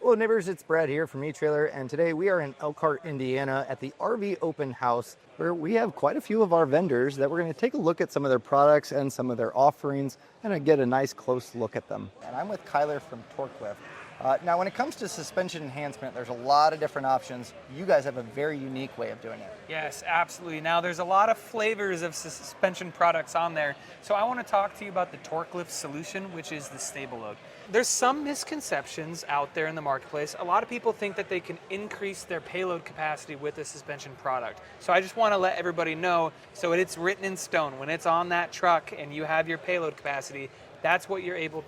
Hello neighbors, it's Brad here from eTrailer, and today we are in Elkhart, Indiana at the RV Open House, where we have quite a few of our vendors that we're going to take a look at some of their products and some of their offerings and get a nice close look at them. And I'm with Kyler from TorkLift. Now when it comes to suspension enhancement, there's a lot of different options. You guys have a very unique way of doing it. Yes, absolutely. Now there's a lot of flavors of suspension products on there. So I want to talk to you about the TorkLift solution, which is the Stableload. There's some misconceptions out there in the marketplace. A lot of people think that they can increase their payload capacity with a suspension product. So I just want to let everybody know, so it's written in stone. When it's on that truck and you have your payload capacity, that's what you're able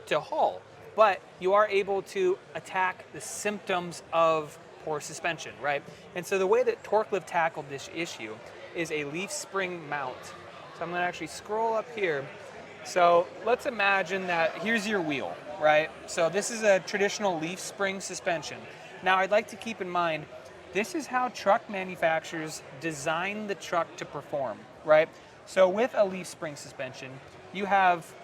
to haul. But you are able to attack the symptoms of poor suspension, right? And so the way that TorkLift tackled this issue is a leaf spring mount. So I'm gonna actually scroll up here. So let's imagine that here's your wheel, right? So this is a traditional leaf spring suspension. Now I'd like to keep in mind, this is how truck manufacturers design the truck to perform, right? So with a leaf spring suspension, you have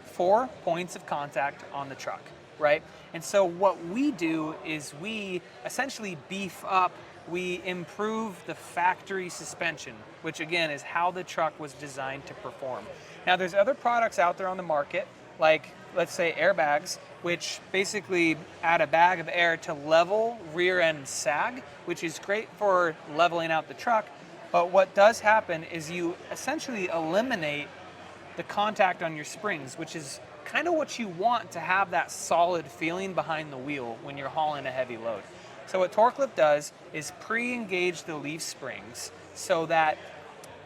4 points of contact on the truck, right? And so what we do is we essentially beef up, we improve the factory suspension, which again is how the truck was designed to perform. Now there's other products out there on the market, like let's say airbags, which basically add a bag of air to level rear end sag, which is great for leveling out the truck. But what does happen is you essentially eliminate the contact on your springs, which is kind of what you want to have that solid feeling behind the wheel when you're hauling a heavy load. So what TorkLift does is pre-engage the leaf springs so that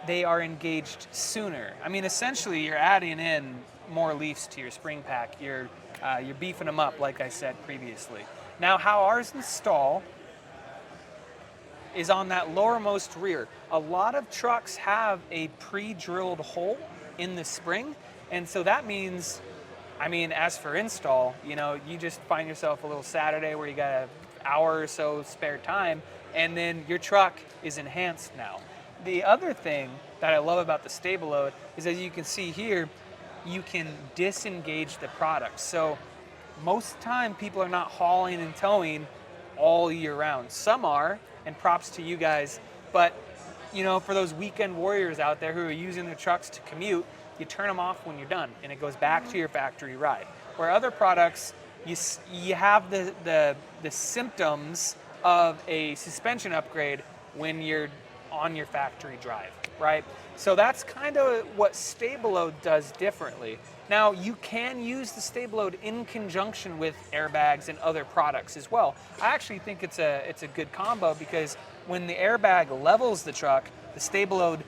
they are engaged sooner. I mean, essentially you're adding in more leaves to your spring pack. You're beefing them up, like I said previously. Now how ours install is on that lowermost rear. A lot of trucks have a pre-drilled hole in the spring, and so that means, I mean, as for install, you know, you just find yourself a little Saturday where you got an hour or so spare time, and then your truck is enhanced now. The other thing that I love about the Stableload is, as you can see here, you can disengage the product. So most of the time people are not hauling and towing all year round. Some are, and props to you guys, but you know, for those weekend warriors out there who are using their trucks to commute, you turn them off when you're done and it goes back to your factory ride. Where other products, you have the symptoms of a suspension upgrade when you're on your factory drive, right? So that's kind of what Stableload does differently. Now you can use the Stableload in conjunction with airbags and other products as well. I actually think it's a good combo, because when the airbag levels the truck, the Stableload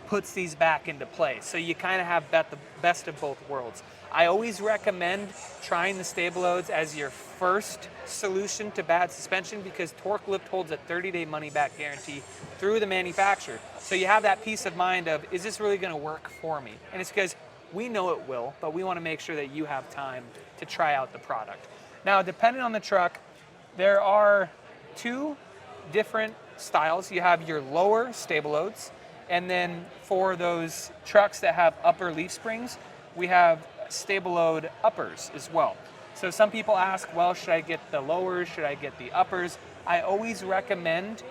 puts these back into place. So you kind of have the best of both worlds. I always recommend trying the Stableloads as your first solution to bad suspension, because TorkLift holds a 30-day money-back guarantee through the manufacturer. So you have that peace of mind of, is this really going to work for me? And it's because we know it will, but we want to make sure that you have time to try out the product. Now, depending on the truck, there are 2 different styles. You have your lower Stableloads, and then for those trucks that have upper leaf springs, we have Stableload uppers as well. So some people ask, well, should I get the lowers? Should I get the uppers? I always recommend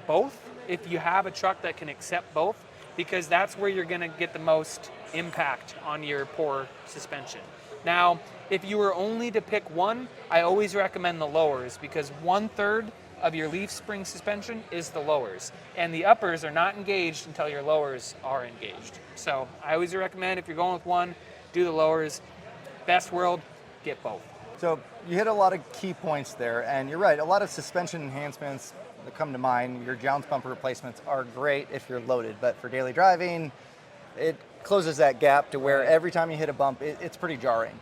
both if you have a truck that can accept both, because that's where you're going to get the most impact on your poor suspension. Now, if you were only to pick one, I always recommend the lowers, because 1/3 of your leaf spring suspension is the lowers, and the uppers are not engaged until your lowers are engaged. So I always recommend, if you're going with one, do the lowers. Best world, get both. So you hit a lot of key points there, and you're right, a lot of suspension enhancements that come to mind, your jounce bumper replacements are great if you're loaded, but for daily driving, it closes that gap to where every time you hit a bump, it's pretty jarring.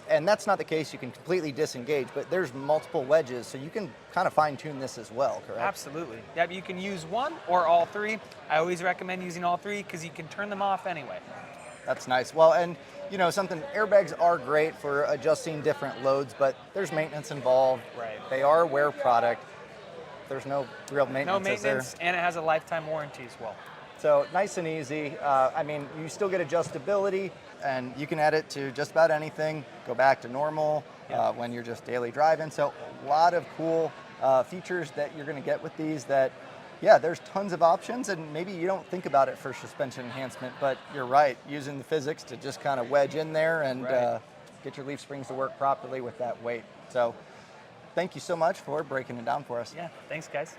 And that's not the case. You can completely disengage, but there's multiple wedges, so you can kind of fine tune this as well, correct? Absolutely. Yep, you can use one or all 3. I always recommend using all 3 because you can turn them off anyway. That's nice. Well, and you know, airbags are great for adjusting different loads, but there's maintenance involved. Right. They are a wear product. There's no real maintenance. No maintenance, and it has a lifetime warranty as well. So nice and easy. I mean, you still get adjustability, and you can add it to just about anything. Go back to normal. when you're just daily driving. So a lot of cool features that you're going to get with these that, yeah, there's tons of options, and maybe you don't think about it for suspension enhancement, but you're right, using the physics to just kind of wedge in there and get your leaf springs to work properly with that weight. So thank you so much for breaking it down for us. Yeah, thanks guys.